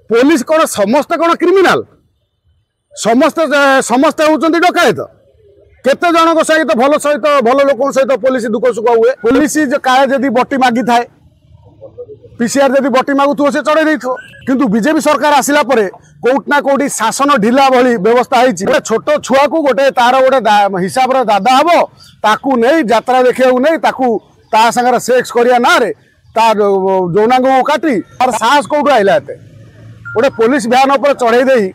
police कौन समस्ते कौन क्रिमिनाल समस्ते समस्ते होउचंती डकायत केते जनक सहित भल लोक सहित पुलिस दुख सुख हुए पुलिस काय जदि बटी मागी थाए पीसीआर जदि बटी मागुथो से चढ़े देथो किंतु बीजेपी सरकार आसिला परे कोउट ना कोउटी शासन ढिला भली व्यवस्था होती छोट छुआ को गोटे तार गोटे हिसाब रे दादा हबो ताकू नहीं यात्रा देखिया नहीं ताकू ता संगे सेक्स करिया ना रे ता जौनांग काटी तार साहस कोउट आइला एते गोटे पुलिस भ्यान ऊपर चढ़े देई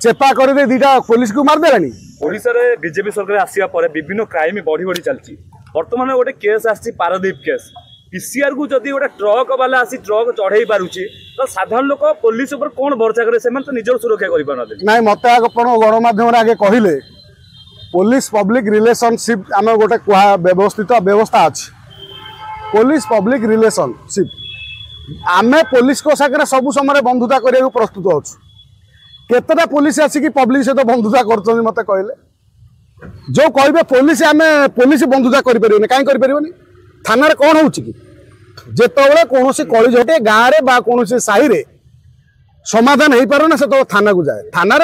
चेपा कर दे दीटा पुलिस को मार देलानी ओडिसा रे बीजेपी सरकार आसिया परे विभिन्न क्राइम बढ़ी बढ़ी चलची वर्तमान गोटे केस आसी पारादीप केस पीसीआर को जदि गोटे ट्रक वाला आसी ट्रक चढ़ई पारुची तो साधारण लोक पुलिस ऊपर कौन भरोसा करे से निजर सुरक्षा करि पारन नहीं मत आपण गणमाध्यम आगे कहले पुलिस पब्लिक रिलेशनशिप आम गोटे व्यवस्थित व्यवस्था अच्छी पुलिस पब्लिक रिलेशनशिप आमे पुलिस को सागर सब समय बंधुता करने प्रस्तुत अच्छु केतटा पुलिस आसिक पब्लिक सहित बंधुता कर मत कहले जो कहे पुलिस आम पुलिस बंधुता करें कहीं करें थाना कौन हो जिते कौन कली झटे गाँव में कौन साहि रे समाधान हो पारे ना से तो थाना को जाए थाना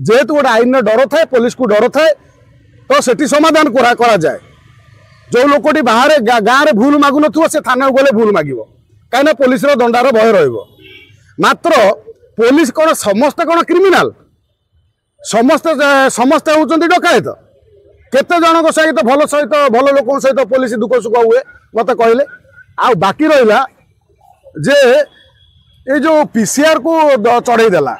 जेहेतु गोटे आईन डर थाए पुलिस को डर थाए तो सेठी समाधान करा जाए जो लोकटी बाहर गाँव में भूल मागु न से थाना गले भूल मागिब कहीं पुलिस दंडार भय रत्र पुलिस कौन समस्ते कौन क्रिमिनाल समस्ते समस्ते होउचंती डकायत केते जनक सहित भल लोक सहित पुलिस दुख सुख हुए मत कहले आ बाकी रहा जे ये जो पीसीआर को चढ़ई देला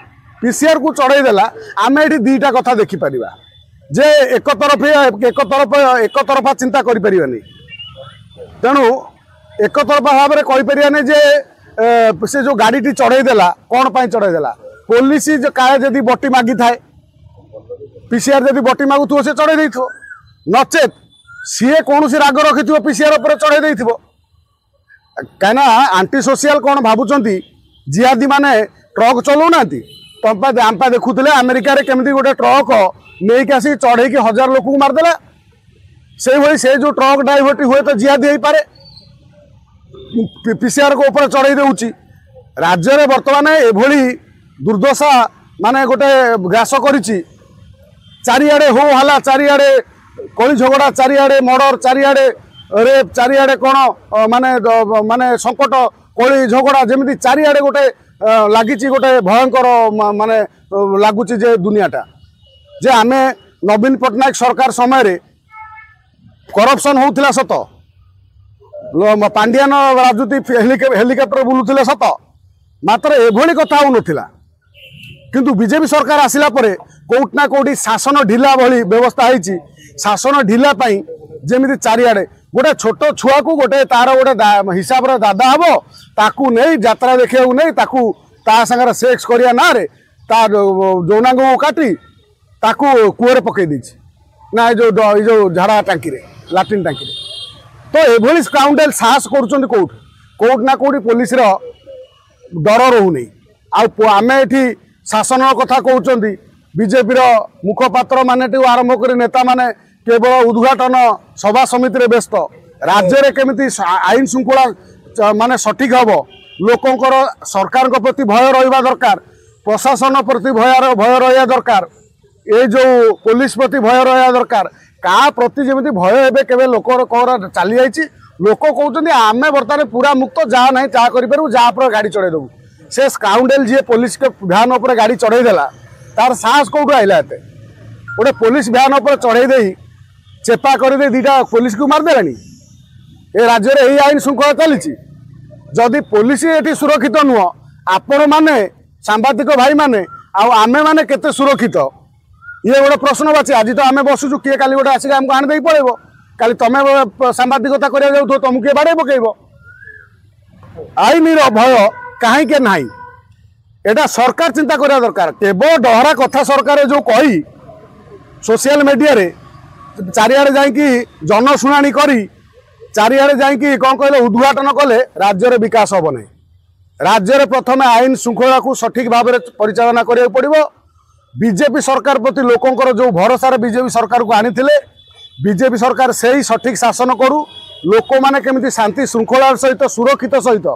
पीसीआर को चढ़ई देला आम ये दीटा कथा देखिपर जे एक तरफा चिंता करें तेणु एक तरफा भाव में कहीपर जे से जो गाड़ी टी चढ़ई देला कौन पाई चढ़ई देला पुलिस काय जदि बटी मागी थाए पीसीआर जदि बटी मागुथो से चढ़ई देथो नचेत सीए कौन राग रखि पीसीआर पर चढ़ई देथिबो कहीं आंटी सोशियाल कौन भावुंट जिहादी माने ट्रक चलाऊना आमपा देखुले अमेरिका केमती गोटे ट्रक नहीं कि आसिक चढ़ई 1000 लोक को मारदेला से भाई से जो ट्रक ड्राइवर हुए तो जिहादी हो पारे पीसीआर को ऊपर चढ़ई देउची राज्य में बर्तमान एभली दुर्दशा माने गोटे ग्रास करिछि चारिआडे हो हला चारिआडे कली झगड़ा चारिआडे मर्डर चारिआडे रेप चारिआडे कौन माने माने संकट कली झगड़ा जमी चारिआडे गोटे लगी गोटे भयंकर माने लगुच जे दुनियाटा जे आमे नवीन पट्टनायक सरकार समय करप्शन होउथिला सत पांडियान राजनीति हेलिकप्टर बुलूले सत मात्र एभली कथा हो नथिला किंतु बीजेपी सरकार आसिला परे कोउट ना कोउटी शासन ढिला भली व्यवस्था होती शासन ढिला जमी चारिआडे गोटे छोट छुआ को गोटे तार गोटे हिसाब रे दादा हबो ताकू नहीं यात्रा देखिया नहीं ताकू ता संगे सेक्स करिया ना रे ता जौनांग काटी ताकू कुआरे पकई देछि ना जो झाड़ा टांकी रे लाट्रिन टांकी रे तो एभली स्काउंडेल साहस करुँच कौट कौट ना कौटी पुलिस डर रोनी आम ये शासन कथा कहते बीजेपी मुखपात्र मान आरंभ कर नेता माने केवल उद्घाटन सभा समिति व्यस्त राज्य में केमिति आईन श्रृंखला माने सठिक हम लोकंकर सरकार प्रति भय रहा दरकार प्रशासन प्रति भय रहा दरकार ये जो पुलिस प्रति भय रहा दरकार का प्रति जमी भय एवं केवे लोक चली जाइए लोक कहते आम बर्तमान पूरा मुक्त जहाँ ना चा करूँ जहाँ पर गाड़ी चढ़े देवु से स्काउंडेल जी पुलिस के भ्यान उपर गाड़ी चढ़ई देला तार साहस कौटू आइला एते गोटे पुलिस भ्यान उपर चढ़ई दे चेपा कर दे दीटा पुलिस को मार देलानी ए राज्य में यही आईन श्रृंखला चली जदि पुलिस ये सुरक्षित नुह आपण मैने सांबादिक भाई मैंने आमे मैंने केते सुरक्षित ये गोटे प्रश्न बाची आज तो आम बसुचु किए काली गोटे आसिक आमको आनी पड़ेब काली तुम्हें सांबादिकता करा जाऊ तुमको किए बाड़े पकेब आईन भय कहीं के ना एटा सरकार चिंता करा दरकार केवल डहरा कथा सरकार जो कही सोशल मीडिया रे चारिआडे जाइकी जनशुणाणी करी चारिआडे जाइकी कौन कहले उद्घाटन कले राज्य विकास हम ना राज्य प्रथम आईन श्रृंखला को सठिक भाव में परिचालना करा पड़ो बीजेपी सरकार प्रति लोकंकर जो भरोसा बीजेपी सरकार को आनी बीजेपी सरकार से ही सठिक शासन करू लोक मैंने केमिति शांति श्रृंखला सहित सुरक्षित सहित